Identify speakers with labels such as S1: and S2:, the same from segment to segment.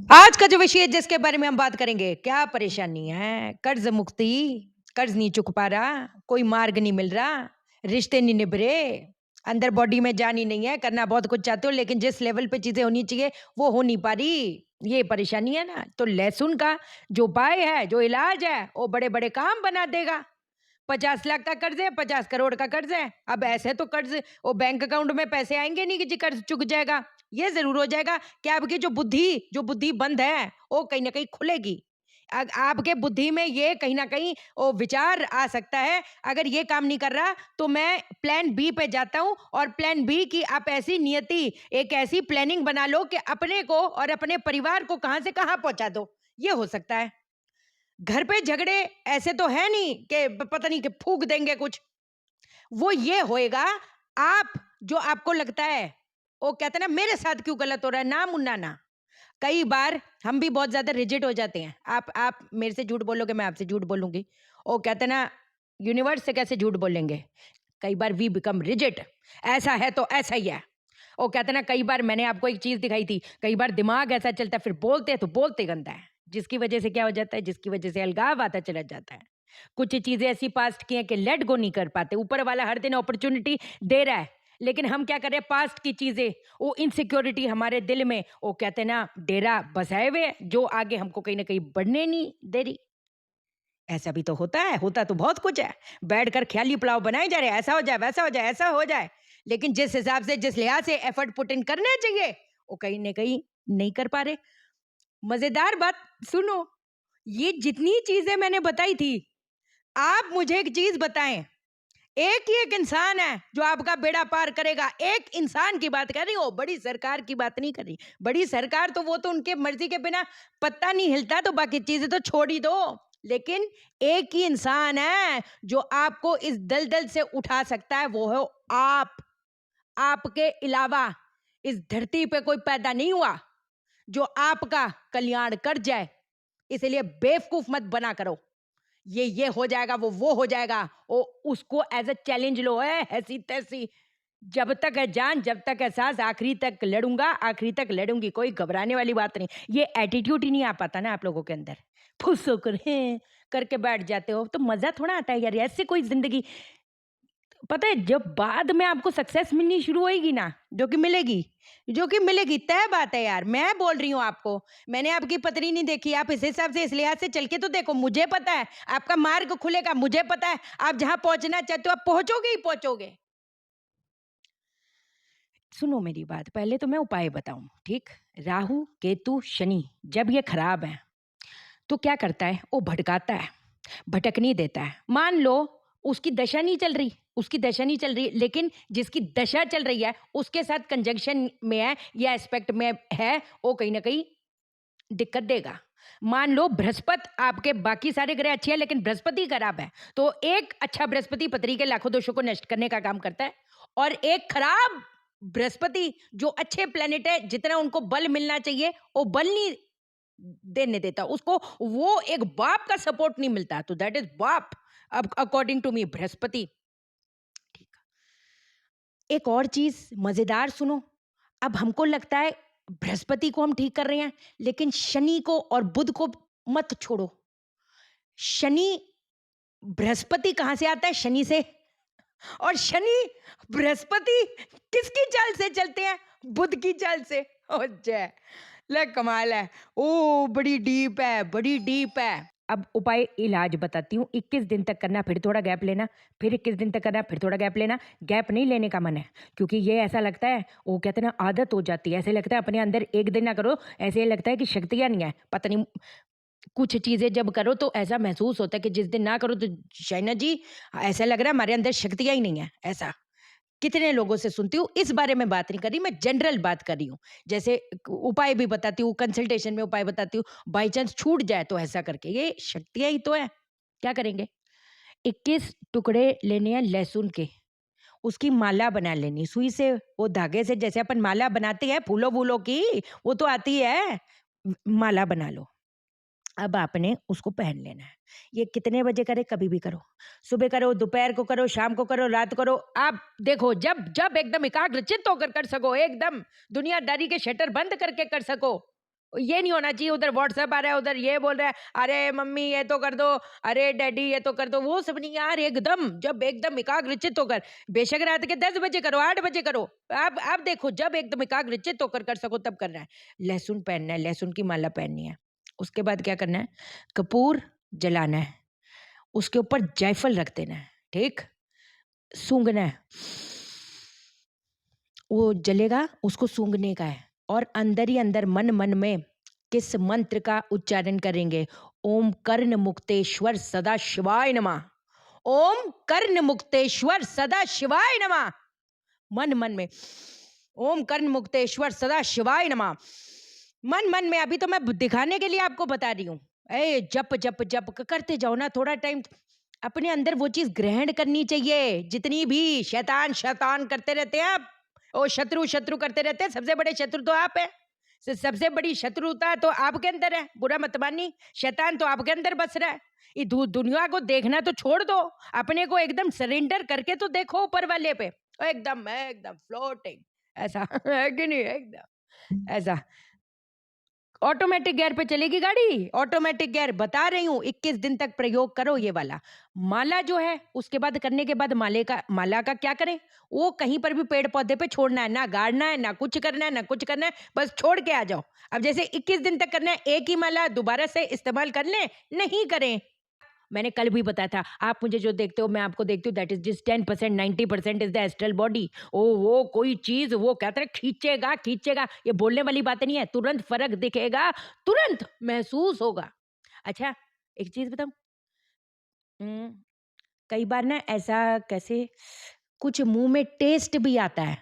S1: आज का जो विषय है जिसके बारे में हम बात करेंगे, क्या परेशानी है? कर्ज मुक्ति, कर्ज नहीं चुक पा रहा, कोई मार्ग नहीं मिल रहा, रिश्ते नहीं निभ रहे, अंदर बॉडी में जान ही नहीं है, करना बहुत कुछ चाहते हो लेकिन जिस लेवल पे चीज़ें होनी चाहिए, वो हो नहीं पा रही। ये परेशानी है ना? तो लहसुन का जो उपाय है, जो इलाज है, वो बड़े-बड़े काम बना देगा। 50 लाख का कर्ज है, 50 करोड़ का कर्ज है। अब ऐसे तो कर्ज वो बैंक अकाउंट में पैसे आएँगे नहीं कि जी कर्ज चुक जाएगा। ये ज़रूर हो जाएगा कि आपकी जो बुद्धि बंद है, वो कहीं न कहीं खुलेगी। आपके बुद्धि में ये कहीं न कहीं वो विचार आ सकता है, अगर ये काम नहीं कर रहा, तो मैं प्लान बी पे जाता हूँ और प्लान बी की आप ऐसी नियति, एक ऐसी प्लानिंग बना लो कि अपने को और अपने परिवार को कहाँ से कहाँ पहुँचा दो। ये हो सकता है। घर पे झगड़े ऐसे तो है नहीं कि पता नहीं कि फूँक देंगे कुछ। वो ये होएगा आप जो आपको लगता है वो कहते हैं ना मेरे साथ क्यों गलत हो रहा है, ना मुन्ना ना। कई बार हम भी बहुत ज़्यादा रिजिड हो जाते हैं। आप मेरे से झूठ बोलोगे, मैं आपसे झूठ बोलूँगी। वो कहते हैं ना यूनिवर्स से कैसे झूठ बोलेंगे। कई बार वी बिकम रिजिड, ऐसा है तो ऐसा ही है। वो कहते हैं ना कई बार मैंने आपको एक चीज़ दिखाई थी, कई बार दिमाग ऐसा चलता है फिर बोलते हैं तो बोलते गंदा है। जिसकी वजह से क्या हो जाता है, जिसकी वजह से अलगाव आता चला जाता है। कुछ चीज़ें ऐसी पास्ट की हैं कि लेट गो नहीं कर पाते। ऊपर वाला हर दिन अपॉर्च्युनिटी दे रहा है, लेकिन हम क्या कर रहे हैं पास्ट की चीज़ें, वो इनसिक्योरिटी हमारे दिल में, वो कहते हैं ना डेरा बसाए हुए है, जो आगे हमको कहीं न कहीं बढ़ने नहीं दे रही। ऐसा भी तो होता है, होता तो बहुत कुछ है। बैठकर ख़्याली पुलाव बनाए जा रहे हैं, ऐसा हो जाए, वैसा हो जाए, ऐसा हो जाए। लेकिन जिस हिसाब से, जिस लिहाज़ से एफर्ट पुट इन करने चाहिए, वो कहीं न कहीं नहीं कर पा रहे। मज़ेदार बात सुनो, ये जितनी चीज़ें मैंने बताई थी, आप मुझे एक चीज़ बताएँ, एक ही एक इंसान है जो आपका बेड़ा पार करेगा। एक इंसान की बात कर रही हूँ, बड़ी सरकार की बात नहीं कर रही। बड़ी सरकार तो वो तो उनके मर्ज़ी के बिना पत्ता नहीं हिलता, तो बाकी चीज़ें तो छोड़ ही दो। लेकिन एक ही इंसान है जो आपको इस दलदल से उठा सकता है, वो हो आप। आपके अलावा इस धरती पे कोई पैदा नहीं हुआ जो आपका कल्याण कर जाए। इसलिए बेवकूफ़ मत बना करो। ये हो जाएगा, वो हो जाएगा। ओ उसको एज़ अ चैलेंज लो है, ऐसी-तैसी। जब तक है जान, जब तक है साँस, आखिरी तक लड़ूँगा, आखिरी तक लड़ूँगी, कोई घबराने वाली बात नहीं। ये एटीट्यूड ही नहीं आ पाता ना आप लोगों के अंदर। फुस होकर हैं, करके बैठ जाते हो, तो मज़ा थोड़ा आता है यार, ऐसे कोई ज़िंदगी। पता है जब बाद में आपको सक्सेस मिलनी शुरू होएगी ना, जो कि मिलेगी तय बात है यार। मैं बोल रही हूँ आपको, मैंने आपकी पत्री नहीं देखी, आप इस हिसाब से इस लिहाज से चल के तो देखो। मुझे पता है आपका मार्ग खुलेगा, मुझे पता है आप जहाँ पहुँचना चाहते हो आप पहुँचोगे ही पहुँचोगे। सुनो मेरी बात, पहले तो मैं उपाय बताऊँ, ठीक? राहु, केतु, शनि जब ये खराब हैं, तो क्या करता है? वो भटकाता है, भटकने देता है। मान लो उसकी दशा नहीं चल रही, उसकी दशा नहीं चल रही, लेकिन जिसकी दशा चल रही है, उसके साथ कंजंक्शन में है या एस्पेक्ट में है, वो कहीं न कहीं दिक्कत देगा। मान लो बृहस्पति आपके बाकी सारे ग्रह अच्छे हैं, लेकिन बृहस्पति खराब है, तो एक अच्छा बृहस्पति पत्री के लाखों दोषों को नष्ट करने का काम करता है और एक खराब बृहस्पति जो अच्छे प्लैनेट है, जितना उनको बल मिलना चाहिए, वो बल नहीं देने देता उसको। वो एक बाप का सपोर्ट नहीं मिलता, तो दैट इज बाप। अब अकॉर्डिंग टू मी बृहस्पति। ठीक। एक और चीज मजेदार सुनो। अब हमको लगता है बृहस्पति को हम ठीक कर रहे हैं, लेकिन शनि को और बुध को मत छोड़ो। शनि, बृहस्पति कहां से आता है? शनि से। और शनि, बृहस्पति किसकी चाल से चलते हैं? बुध की चाल से। ओ जय, ले कमाल है। ओ बड़ी डीप है, बड़ी डीप है। अब उपाय इलाज बताती हूँ। 21 दिन तक करना, फिर थोड़ा गैप लेना, फिर 21 दिन तक करना, फिर थोड़ा गैप लेना। गैप नहीं लेने का मन है, क्योंकि ये ऐसा लगता है, वो कहते हैं ना आदत हो जाती है। ऐसे लगता है अपने अंदर एक दिन ना करो, ऐसे लगता है कि शक्तियाँ नहीं है। पता नहीं, कुछ चीज़ें जब करो तो ऐसा महसूस होता है कि जिस दिन ना करो तो शाइना जी, ऐसा लग रहा है हमारे अंदर शक्तियाँ ही नहीं है, ऐसा। कितने लोगों से सुनती हूँ, इस बारे में बात नहीं कर रही, मैं जनरल बात कर रही हूँ। जैसे उपाय भी बताती हूँ, कंसल्टेशन में उपाय बताती हूँ, बाई चांस छूट जाए तो ऐसा करके, ये शक्तियाँ ही तो है। क्या करेंगे? 21 टुकड़े लेने हैं लहसुन के, उसकी माला बना लेनी सुई से, वो धागे से, जैसे अपन माला बनाते हैं फूलों-वूलों की, वो तो आती है। माला बना लो। अब आपने उसको पहन लेना है। ये कितने बजे करें? कभी भी करो। सुबह करो, दोपहर को करो, शाम को करो, रात करो। आप देखो जब जब एकदम एकाग्रचित्त होकर कर सको, एकदम दुनियादारी के शटर बंद करके कर सको, ये नहीं होना चाहिए उधर व्हाट्सएप आ रहा है, उधर ये बोल रहा है, अरे मम्मी ये तो कर दो, अरे डैडी ये तो कर दो, वो सब नहीं यार। एकदम जब एकदम एकाग्रचित्त होकर, बेशक रात के 10 बजे करो, 8 बजे करो, आप देखो जब एकदम एकाग्रचित्त होकर कर सको तब करना है। लहसुन पहनना है, लहसुन की माला पहननी है। उसके बाद क्या करना है, कपूर जलाना है, उसके ऊपर जायफल रख देना है, ठीक, सूंघना है, वो जलेगा, उसको सूंघने का है, और अंदर ही अंदर मन मन में किस मंत्र का उच्चारण करेंगे, ओम कर्ण मुक्तेश्वर सदा शिवाय नमः, ओम कर्ण मुक्तेश्वर सदा शिवाय नमः। मन मन में ओम कर्ण मुक्तेश्वर सदा शिवाय नमः, मन मन में। अभी तो मैं दिखाने के लिए आपको बता रही हूँ। ए जप जप जप करते जाओ ना, थोड़ा टाइम अपने अंदर वो चीज ग्रहण करनी चाहिए। जितनी भी शैतान शैतान करते रहते हैं आप, ओ शत्रु शत्रु करते रहते हैं, सबसे बड़े शत्रु तो आप है। सबसे बड़ी शत्रुता तो आपके अंदर है, बुरा मत मानी। शैतान तो आपके अंदर बस रहा है। ये दुनिया को देखना तो छोड़ दो, अपने को एकदम सरेंडर करके तो देखो ऊपर वाले पे, एकदम एकदम फ्लोटिंग ऐसा है कि नहीं, एकदम ऐसा। ऑटोमेटिक गियर पे चलेगी गाड़ी, ऑटोमेटिक गियर, बता रही हूँ। 21 दिन तक प्रयोग करो ये वाला। माला जो है उसके बाद करने के बाद माला का क्या करें, वो कहीं पर भी पेड़ पौधे पे छोड़ना है, ना गाड़ना है, ना कुछ करना है, ना कुछ करना है, बस छोड़ के आ जाओ। अब जैसे 21 दिन तक करना है, एक ही माला दोबारा से इस्तेमाल कर लें, नहीं करें। मैंने कल भी बताया था, आप मुझे जो देखते हो मैं आपको देखती हूँ, दैट इज जिस 10% 90% इज द एस्ट्रल बॉडी। ओ वो कोई चीज वो कहते हैं खींचेगा खींचेगा, ये बोलने वाली बात नहीं है, तुरंत फर्क दिखेगा, तुरंत महसूस होगा। अच्छा, एक चीज बताऊं, हम्म, कई बार ना ऐसा कैसे कुछ मुंह में टेस्ट भी आता है,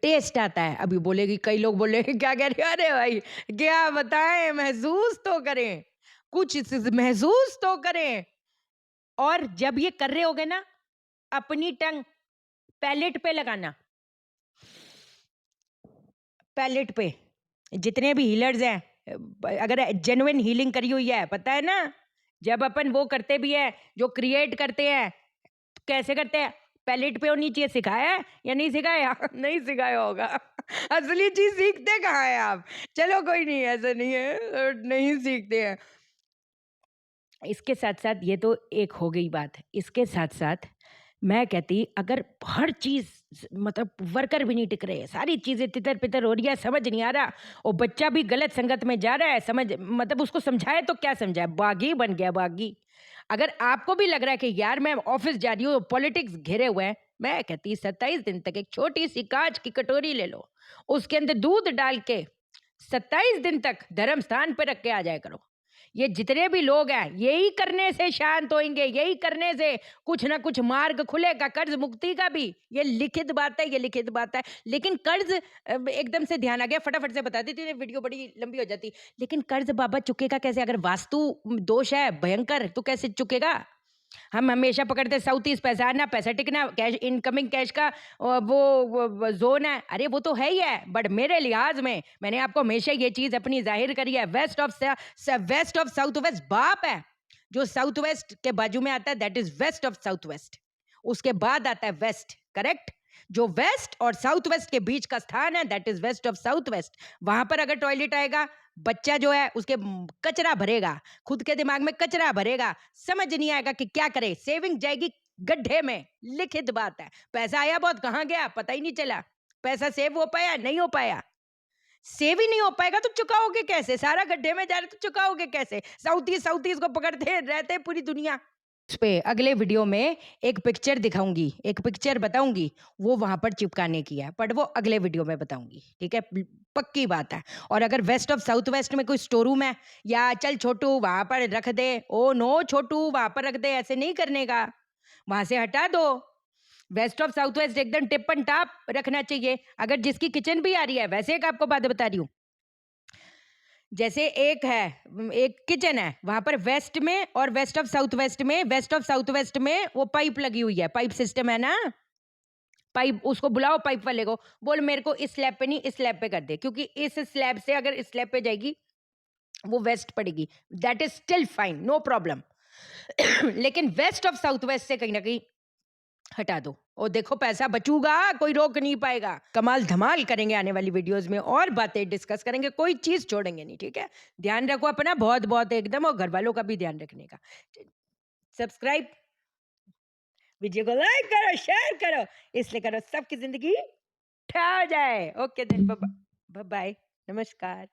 S1: टेस्ट आता है। अभी बोलेगी, कई लोग बोलेंगे क्या कह रहे हो, अरे भाई क्या बताएं, महसूस तो करें, कुछ महसूस तो करें। और जब ये कर रहे होगे ना, अपनी टंग पैलेट पे लगाना, पैलेट पे। जितने भी हीलर्स हैं, अगर जेन्युइन हीलिंग करी हुई है, पता है ना, जब अपन वो करते भी है, जो क्रिएट करते हैं, कैसे करते हैं, पैलेट पे होनी चाहिए। सिखाया है या नहीं सिखाया नहीं सिखाया होगा असली चीज सीखते कहाँ है आप। चलो कोई नहीं, ऐसा नहीं है, नहीं सीखते हैं। इसके साथ-साथ ये तो एक हो गई बात। इसके साथ-साथ मैं कहती, अगर हर चीज़ मतलब वर्कर भी नहीं टिक रहे, सारी चीज़ें तितर-बितर हो रही है, समझ नहीं आ रहा, और बच्चा भी गलत संगत में जा रहा है, समझ मतलब उसको समझाए तो क्या समझाए, बागी बन गया बागी। अगर आपको भी लग रहा है कि यार मैं ऑफ़िस जा रही हूँ, पॉलिटिक्स घिरे हुए हैं, मैं कहती 27 दिन तक एक छोटी-सी काँच की कटोरी ले लो, उसके अंदर दूध डाल के 27 दिन तक धर्म स्थान पे रख के आ जाया करो। ये जितने भी लोग हैं, यही करने से शांत होएंगे, यही करने से कुछ ना कुछ मार्ग खुलेगा कर्ज मुक्ति का भी। ये लिखित बात है, ये लिखित बात है। लेकिन कर्ज एकदम से ध्यान आ गया, फटाफट से बता देती हूँ, वीडियो बड़ी लंबी हो जाती। लेकिन कर्ज बाबा चुकेगा कैसे, अगर वास्तु दोष है भयंकर तो कैसे चुकेगा। हम हमेशा पकड़ते साउथ ईस्ट, पैसा आना पैसा टिकना, कैश इनकमिंग कैश का वो जोन है, अरे वो तो है ही है। बट मेरे लिहाज में मैंने आपको हमेशा ये चीज अपनी जाहिर करी है, वेस्ट ऑफ साउथ वेस्ट बाप है। जो साउथ वेस्ट के बाजू में आता है that is west of south west, उसके बाद आता है वेस्ट, करेक्ट। जो वेस्ट और साउथ वेस्ट के बीच का स्थान है that is west of south west. वहां पर अगर टॉयलेट आएगा, बच्चा जो है उसके कचरा भरेगा, खुद के दिमाग में कचरा भरेगा, समझ नहीं आएगा कि क्या करे, सेविंग जाएगी गड्ढे में। लिखित बात है, पैसा आया बहुत, कहाँ गया पता ही नहीं चला। पैसा सेव हो पाया, नहीं हो पाया। सेव ही नहीं हो पाएगा तो चुकाओगे कैसे, सारा गड्ढे में जा रहे तो चुकाओगे कैसे। साउथ ईस्ट को पकड़ते रहते पूरी दुनिया। इस पे अगले वीडियो में एक पिक्चर दिखाऊंगी, एक पिक्चर बताऊंगी, वो वहां पर चिपकाने की है, बट वो अगले वीडियो में बताऊंगी, ठीक है, पक्की बात है। और अगर वेस्ट ऑफ साउथ वेस्ट में कोई स्टोर रूम है, या चल छोटू वहां पर रख दे, ओ नो छोटू वहां पर रख दे, ऐसे नहीं करने का, वहां से हटा दो। वेस्ट ऑफ साउथ वेस्ट एकदम टिप एंड टाप रखना चाहिए। अगर जिसकी किचन भी आ रही है, वैसे एक आपको बात बता रही हूँ, जैसे एक है, एक किचन है, वहां पर वेस्ट में और वेस्ट ऑफ साउथ वेस्ट में, वेस्ट ऑफ साउथ वेस्ट में वो पाइप लगी हुई है, पाइप सिस्टम है ना, पाइप, उसको बुलाओ पाइप वाले को, बोल मेरे को इस स्लैब पे नहीं इस स्लैब पे कर दे, क्योंकि इस स्लैब से अगर इस स्लैब पे जाएगी वो वेस्ट पड़ेगी, that is still fine, no problem. लेकिन वेस्ट ऑफ साउथ वेस्ट से कहीं ना कहीं हटा दो। और देखो पैसा बचूगा, कोई रोक नहीं पाएगा। कमाल धमाल करेंगे आने वाली वीडियोज़ में और बातें डिस्कस करेंगे, कोई चीज़ छोड़ेंगे नहीं, ठीक है? ध्यान रखो अपना बहुत-बहुत एकदम और घरवालों का भी ध्यान रखने का। सब्सक्राइब, वीडियो को लाइक करो, शेयर करो, इसलिए करो सबकी ज़िंदगी ठा जाए। ओके देन बाय, नमस्कार।